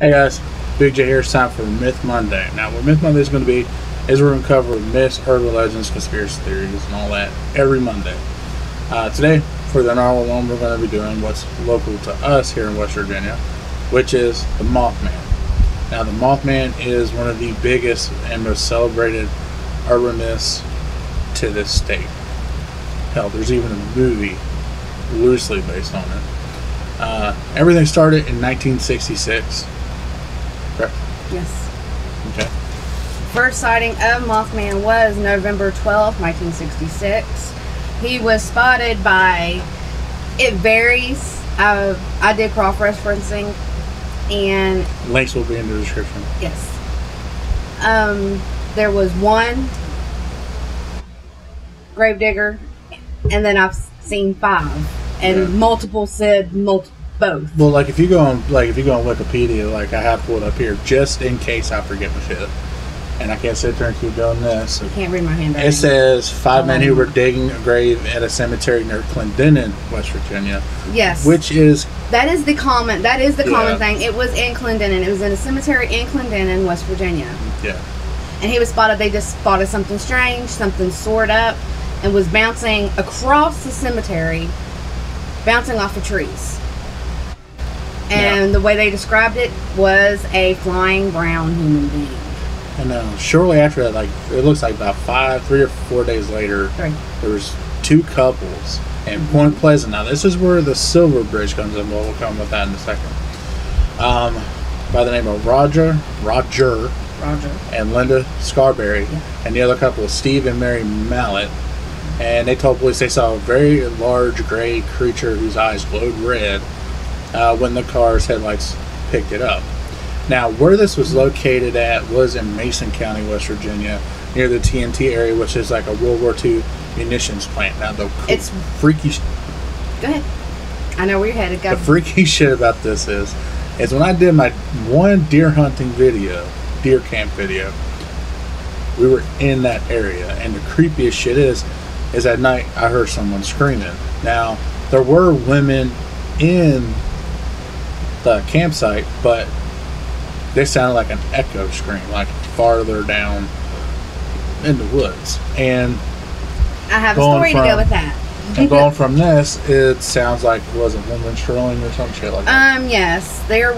Hey guys, Big J here. It's time for Myth Monday. Now, what Myth Monday is going to be is we're going to cover myths, urban legends, conspiracy theories, and all that every Monday. Today, for the hour one, we're going to be doing what's local to us here in West Virginia, which is the Mothman. Now, the Mothman is one of the biggest and most celebrated urban myths to this state. Hell, there's even a movie loosely based on it. Everything started in 1966. Correct? Yes. Okay. First sighting of Mothman was November 12th, 1966. He was spotted by, it varies. I did cross-referencing, and Links will be in the description. yes. There was one gravedigger, and then I've seen 5, and multiple said both. Well, like if you go on Wikipedia, like I have pulled up here, just in case I forget my shit, and I can't sit there and keep doing this. You can't read my handwriting. It says 5 men who were digging a grave at a cemetery near Clendenin, West Virginia. Yes. Which is that is the common common thing. It was in Clendenin. It was in a cemetery in Clendenin, West Virginia. Yeah. And he was spotted. They just spotted something strange, something soared up, and was bouncing across the cemetery, bouncing off of trees. And the way they described it was a flying brown human being. And shortly after that, like it looks like about 3 or 4 days later, there was 2 couples in Point Pleasant. Now this is where the Silver Bridge comes in. We'll come with that in a second. By the name of Roger, and Linda Scarberry, and the other couple, Steve and Mary Mallet. And they told police they saw a very large gray creature whose eyes glowed red when the car's headlights picked it up. Now, where this was located at was in Mason County, West Virginia, near the TNT area, which is like a World War II munitions plant. Now, it's freaky. Go ahead. I know where you're headed. Go. The freaky shit about this is when I did my one deer hunting video, deer camp video, we were in that area, and the creepiest shit is at night I heard someone screaming. Now, there were women in the campsite, but they sounded like an echo scream, like farther down in the woods. And I have a story to go with that. And going from this, it sounds like it was a woman strolling or some shit like that. Yes, there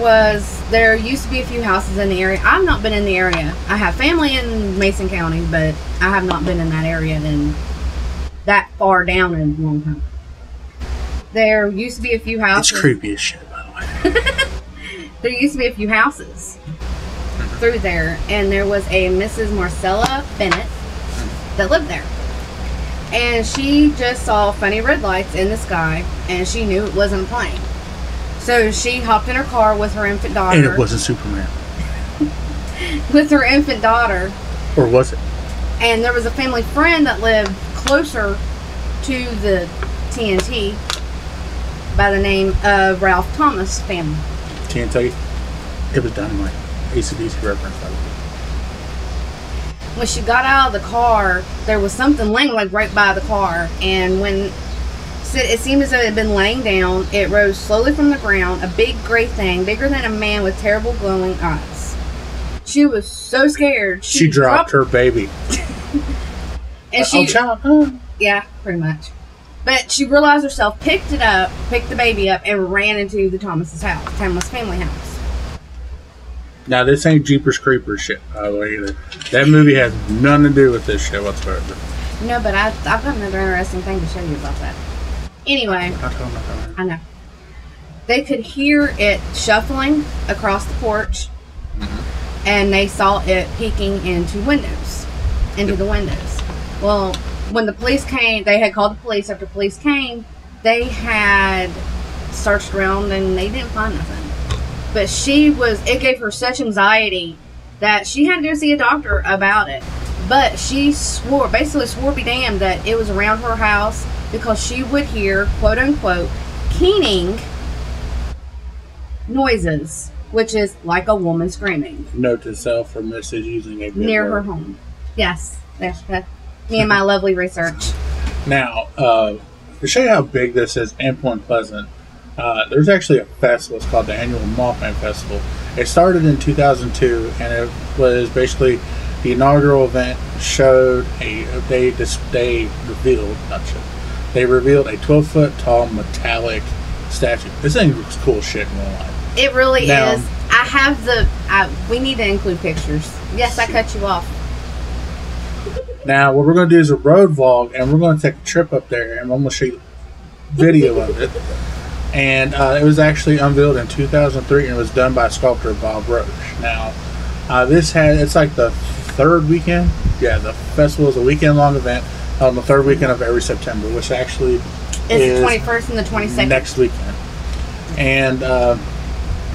used to be a few houses in the area. I've not been in the area. I have family in Mason County, but I have not been in that area in that far down in a long time. There used to be a few houses. It's creepy as shit, by the way. There used to be a few houses through there, and there was a Mrs. Marcella Bennett that lived there. And she just saw funny red lights in the sky, and she knew it wasn't a plane. So she hopped in her car with her infant daughter. And it wasn't Superman. With her infant daughter. Or was it? And there was a family friend that lived closer to the TNT by the name of Ralph Thomas family. TNT? It was Dynamite. AC/DC reference. When she got out of the car, there was something laying like right by the car, and when it seemed as though it had been laying down, it rose slowly from the ground, a big gray thing, bigger than a man with terrible glowing eyes. She was so scared. She dropped her baby. And yeah, pretty much. But she realized herself, picked the baby up, and ran into the Thomas family house. Now, this ain't Jeepers Creepers shit, by the way, either. That movie has nothing to do with this shit whatsoever. No, but I've got another interesting thing to show you about that. Anyway, I know. They could hear it shuffling across the porch, and they saw it peeking into the windows. Well, when the police came, they had called the police. After police came, they had searched around, and they didn't find nothing. But it gave her such anxiety that she had to go see a doctor about it. But she basically swore be damned that it was around her house because she would hear, quote unquote, keening noises, which is like a woman screaming. Note to self for message using a near her home. Yes, that's me and my lovely research. Now, to show you how big this is in Point Pleasant, There's actually a festival. It's called the annual Mothman Festival. It started in 2002, and it was basically the inaugural event. They revealed a 12-foot tall metallic statue. This thing looks cool shit in real life. It really is. I have we need to include pictures. Yes, I cut you off. Now, what we're going to do is a road vlog, and we're going to take a trip up there, and I'm going to show you video of it. And it was actually unveiled in 2003, and it was done by sculptor Bob Roche. Now, it's like the third weekend. Yeah, the festival is a weekend-long event on the third weekend of every September, which actually is the 21st and the 22nd. Next weekend. And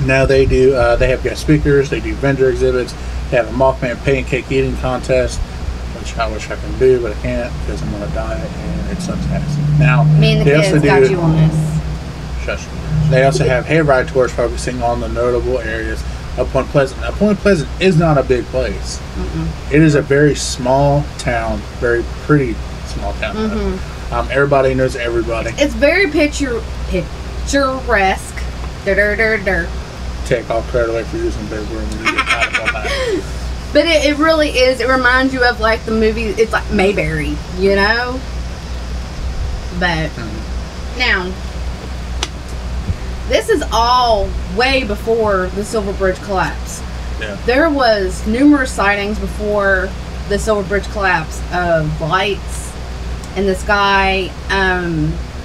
now they do. They have guest speakers. They do vendor exhibits. They have a Mothman pancake eating contest, which I wish I can do, but I can't because I'm on a diet and it sucks ass. Now, me and the kids got you on this. Shush. They also have hayride tours focusing on the notable areas of Point Pleasant. Now, Point Pleasant is not a big place. Mm-mm. It is a very small town, very pretty small town. Mm-hmm. Everybody knows everybody. It's very picturesque. Take all credit away for using big word when you get caught on that. But it really is. It reminds you of like the movie. It's like Mayberry, you know. But now, this is all way before the Silver Bridge collapse. Yeah. There was numerous sightings before the Silver Bridge collapse of lights in the sky,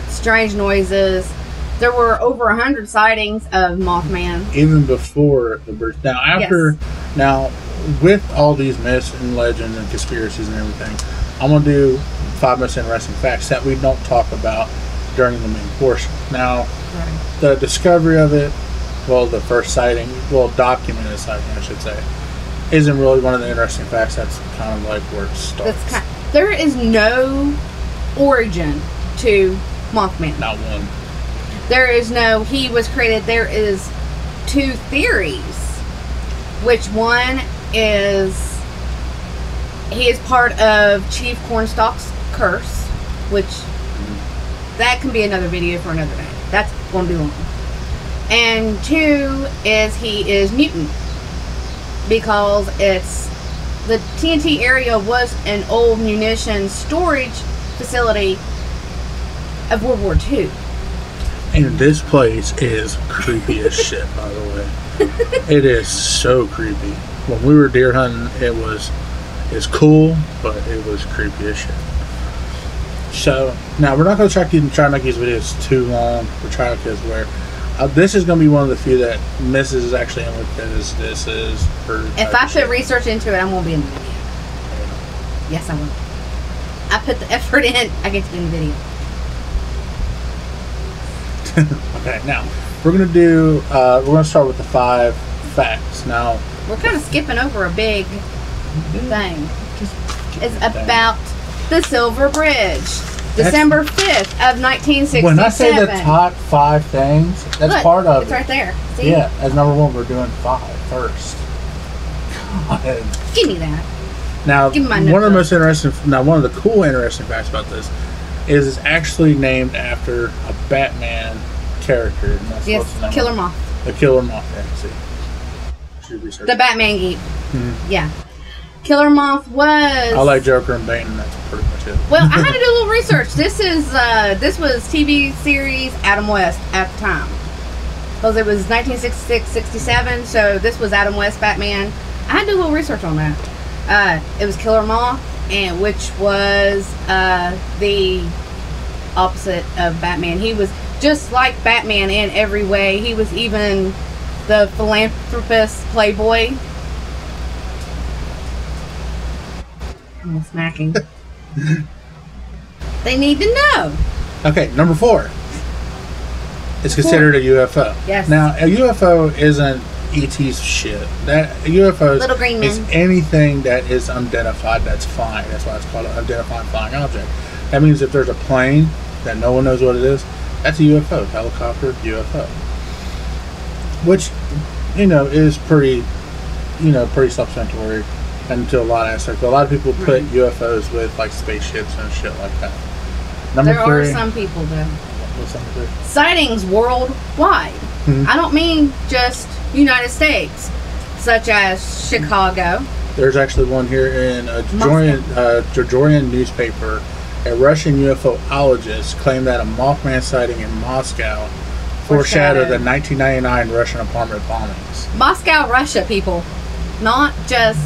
strange noises. There were over 100 sightings of Mothman. Even before the bridge. Now, with all these myths and legends and conspiracies and everything, I'm going to do 5 most interesting facts that we don't talk about during the main portion. Now, the discovery of it, the first sighting, documented sighting, I should say, isn't really one of the interesting facts. That's kind of like where it starts. There is no origin to Mothman. Not one. There is no, he was created. There is 2 theories, which one is he is part of Chief Cornstalk's curse, which that can be another video for another day. That's going to be long. And 2 is he is mutant, because it's the TNT area was an old munitions storage facility of World War II. And this place is creepy as shit, by the way. It is so creepy. When we were deer hunting, it's cool, but it was creepy as shit. So, now we're not going to try to make these videos too long. We're trying to where this is going to be one of the few that Mrs. is actually in with, because this is her. If I put research into it, I won't be in the video. Yeah. Yes, I will. I put the effort in, I get to be in the video. Okay, now we're gonna start with the 5 facts. Now we're kind of skipping over a big thing. It's about the Silver Bridge, December 5th of 1967. When I say the top 5 things, that's part of it. It's right there. See? Yeah, as number 1, we're doing 5 first. God. Give me that. Now, one of the cool, interesting facts about this is it's actually named after a Batman character. And that's Killer Moth. The Killer Moth, see. The Batman geek. Mm-hmm. Yeah. Killer Moth was... I like Joker and Bane, and that's pretty much it. Well, I had to do a little research. This was TV series Adam West at the time. Because it was 1966-67, so this was Adam West Batman. I had to do a little research on that. It was Killer Moth, and which was the opposite of Batman. He was just like Batman in every way. He was even the philanthropist playboy. I'm smacking. They need to know. Okay, number 4. It's considered a UFO. Yes. Now, a UFO isn't ET's shit. That UFOs Little green men. is anything that is unidentified that's flying. That's why it's called an unidentified flying object. That means if there's a plane that no one knows what it is, that's a UFO. Helicopter, UFO. Which, is pretty self-explanatory into a lot of aspects. But a lot of people put UFOs with like spaceships and shit like that. Number 3, there are some people though. What's number 3? Sightings worldwide. Mm-hmm. I don't mean just United States, such as Chicago. There's actually one here in a Georgian newspaper. A Russian UFOologist claimed that a Mothman sighting in Moscow foreshadowed the 1999 Russian apartment bombings. Moscow, Russia, people, not just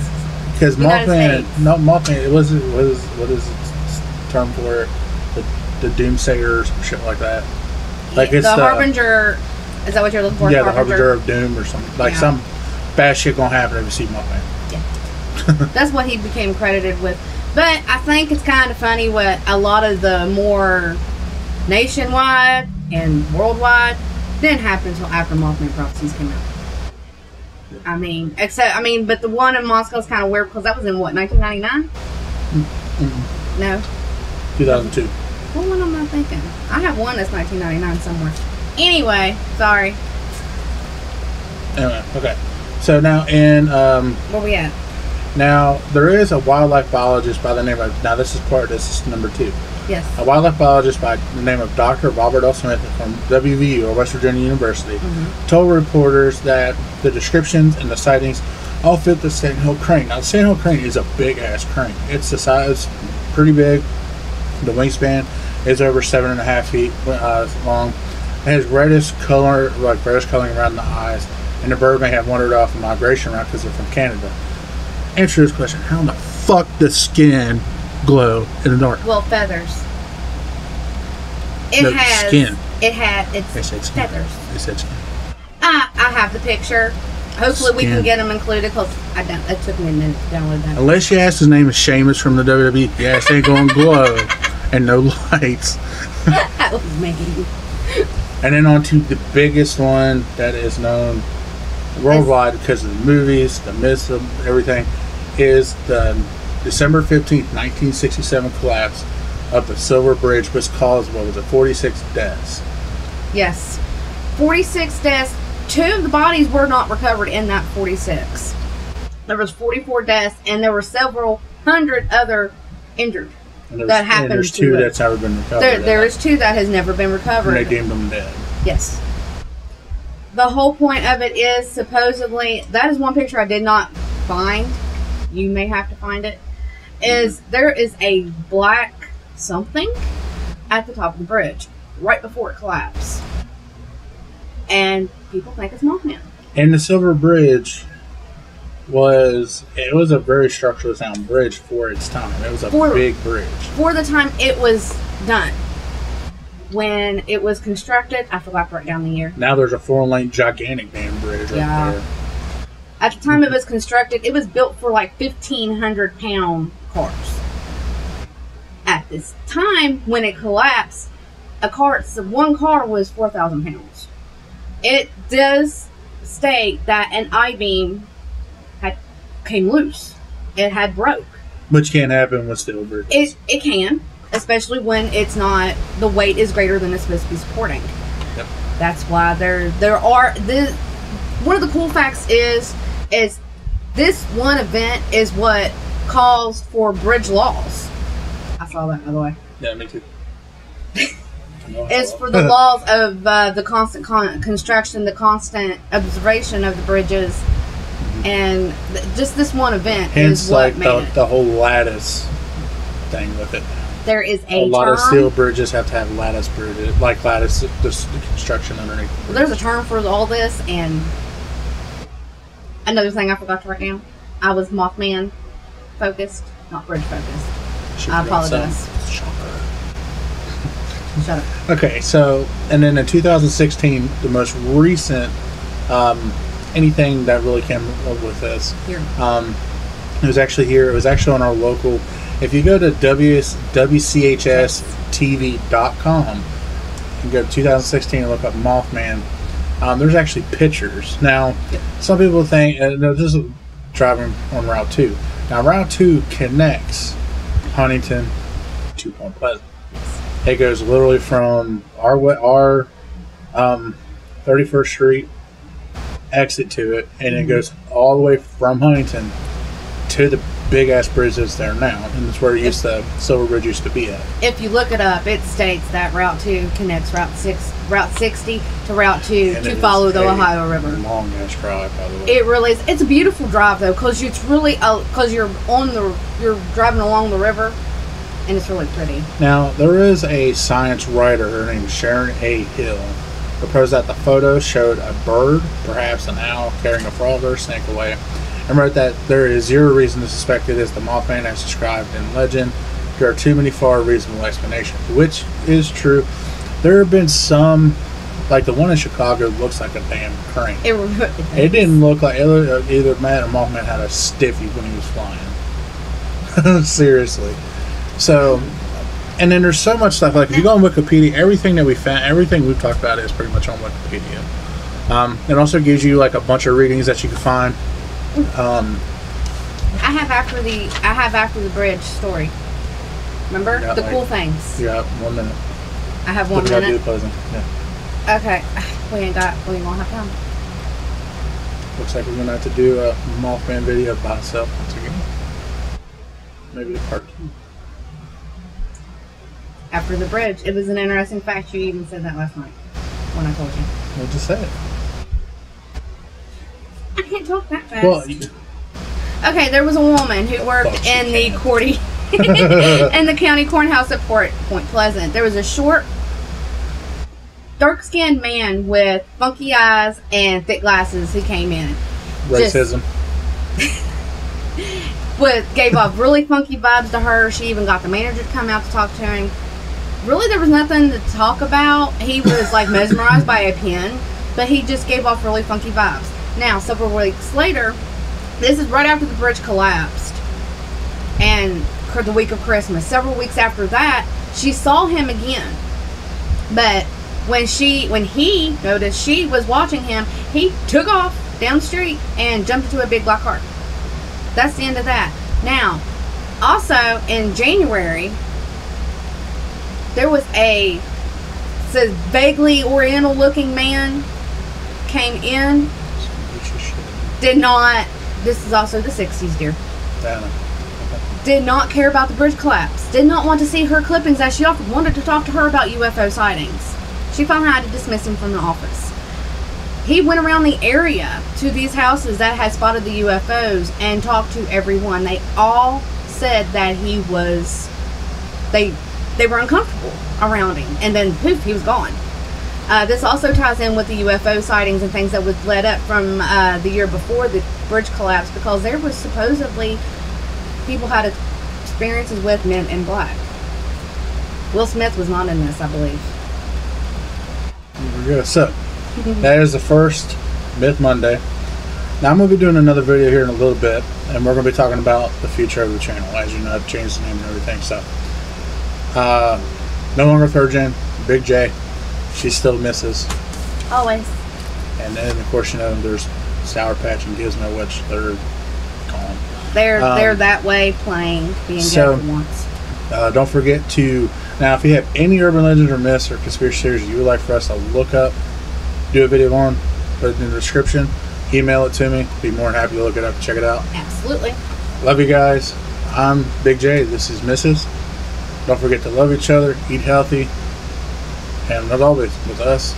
because Mothman. No, Mothman. What is the term for it? The doomsayer or some shit like that. Like it's the harbinger. Is that what you're looking for? Yeah, the harbinger of doom or something. Like some bad shit gonna happen if you see Mothman. Yeah, that's what he became credited with. But I think it's kind of funny what a lot of the more nationwide and worldwide didn't happen until after Mothman prophecies came out. I mean, but the one in Moscow is kind of weird because that was in what, 1999? Mm-hmm. No. 2002. What one am I thinking? I have one that's 1999 somewhere. Anyway, sorry. Anyway, okay. So now in where we at? Now there is a wildlife biologist by the name of this is number 2. Yes. A wildlife biologist by the name of Dr. Robert L. Smith from WVU or West Virginia University told reporters that the descriptions and the sightings all fit the Sand Hill crane. Now the Sand Hill crane is a big ass crane. It's the size, pretty big. The wingspan is over 7.5 feet long. It has reddish coloring around the eyes, and the bird may have wandered off a migration route because they're from Canada. Answer this question: how in the fuck does skin glow in the dark? Well, feathers. It's feathers. They said skin. I have the picture. Hopefully we can get them included because it took me a minute to download that. Unless your ass's name is Sheamus from the WWE, your ass ain't going to glow and no lights. That was me. And then on to the biggest one that is known worldwide because of the movies, the myths, of everything, is the December 15th, 1967 collapse of the Silver Bridge, which caused, 46 deaths. Yes. 46 deaths. 2 of the bodies were not recovered in that 46. There was 44 deaths, and there were several hundred other injured. That happened. And there's 2 that's never been recovered. There is 2 that has never been recovered. And they deemed them dead. Yes. The whole point of it is supposedly, that is one picture I did not find. You may have to find it. There is a black something at the top of the bridge right before it collapsed. And people think it's Mothman. And the Silver Bridge was a very structurally sound bridge for its time. It was a big bridge. For the time it was done. When it was constructed, I forgot to write down the year. Now there's a 4-lane gigantic damn bridge right there. At the time it was constructed, it was built for like 1,500-pound cars. At this time, when it collapsed, one car was 4,000 pounds. It does state that an I-beam came loose. It had broke. Which can happen with steel bridges. It can, especially when it's not, the weight is greater than it's supposed to be supporting. Yep. That's why there are one of the cool facts is this one event is what calls for bridge laws. I saw that, by the way. Yeah, me too. It's for the laws of the constant construction, the constant observation of the bridges, and just this one event is what made the whole lattice thing with it. There is a lot of steel bridges have to have lattice bridges, like lattice the construction underneath. Well, there's a term for all this, and another thing I forgot to write down. I was Mothman focused, not bridge focused. I apologize. Shut up. Okay, so, and then in 2016, the most recent anything that really came up with this, it was actually here. It was actually on our local. If you go to WCHSTV.com and go to 2016 and look up Mothman, there's actually pictures. Now, some people think, this is driving on Route 2. Now, Route 2 connects Huntington to Point Pleasant. It goes literally from our 31st Street exit to it, and it goes all the way from Huntington to the big ass bridge that's there now, and it's where the Silver Bridge used to be at. If you look it up, it states that Route 2 connects Route 60 to Route 2 to follow the Ohio River. Long ass drive, by the way. It really is. It's a beautiful drive though, because it's really because you're driving along the river, and it's really pretty. Now there is a science writer named Sharon A. Hill. Proposed that the photo showed a bird, perhaps an owl, carrying a frog or a snake away, and wrote that there is zero reason to suspect it is the Mothman as described in legend. There are too many far reasonable explanations, which is true. There have been some, like the one in Chicago looks like a damn crane. It didn't look like either man or Mothman had a stiffy when he was flying. Seriously. So, and then there's so much stuff, like if you go on Wikipedia, everything that we found, everything we've talked about is pretty much on Wikipedia. It also gives you like a bunch of readings that you can find. I have after the bridge story. Remember the cool things? Yeah, 1 minute. I have 1 minute. Do closing. Yeah. Okay, we ain't gonna have time. Looks like we're gonna have to do a Mothman video by itself once again. Maybe a part 2. After the bridge. It was an interesting fact. You even said that last night when I told you. Well, just say it. I can't talk that fast. Well, okay, there was a woman who worked in the in the county courthouse at Point Pleasant. There was a short, dark-skinned man with funky eyes and thick glasses who came in. Racism. Gave off really funky vibes to her. She even got the manager to come out to talk to him. Really, there was nothing to talk about. He was like mesmerized by a pen, but he just gave off really funky vibes. Now, several weeks later, this is right after the bridge collapsed, and the week of Christmas. Several weeks after that, she saw him again. But when he noticed she was watching him, he took off down the street and jumped into a big black car. That's the end of that. Now, also in January, there was says vaguely Oriental looking man came in. This is also the 60s, dear. Did not care about the bridge collapse. Did not want to see her clippings as she often wanted to talk to her about UFO sightings. She finally had to dismiss him from the office. He went around the area to these houses that had spotted the UFOs and talked to everyone. They all said that they were uncomfortable around him. And then poof, he was gone. This also ties in with the UFO sightings and things that was led up from the year before the bridge collapse, because there was supposedly people had experiences with men in black. Will Smith was not in this, I believe. There we go. So, that is the first Myth Monday. Now, I'm going to be doing another video here in a little bit, and we're going to be talking about the future of the channel. As you know, I've changed the name and everything, so. No longer third gen, Big J. She still misses. Always. And then, of course, you know, there's Sour Patch and Gizmo, which they're gone. They're that way playing, being good for once. Don't forget to, now if you have any urban legends or myths or conspiracy theories you would like for us to look up, do a video on, put it in the description, email it to me. Be more than happy to look it up and check it out. Absolutely. Love you guys. I'm Big J. This is Mrs. Don't forget to love each other, eat healthy, and as always, with us.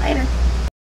Later.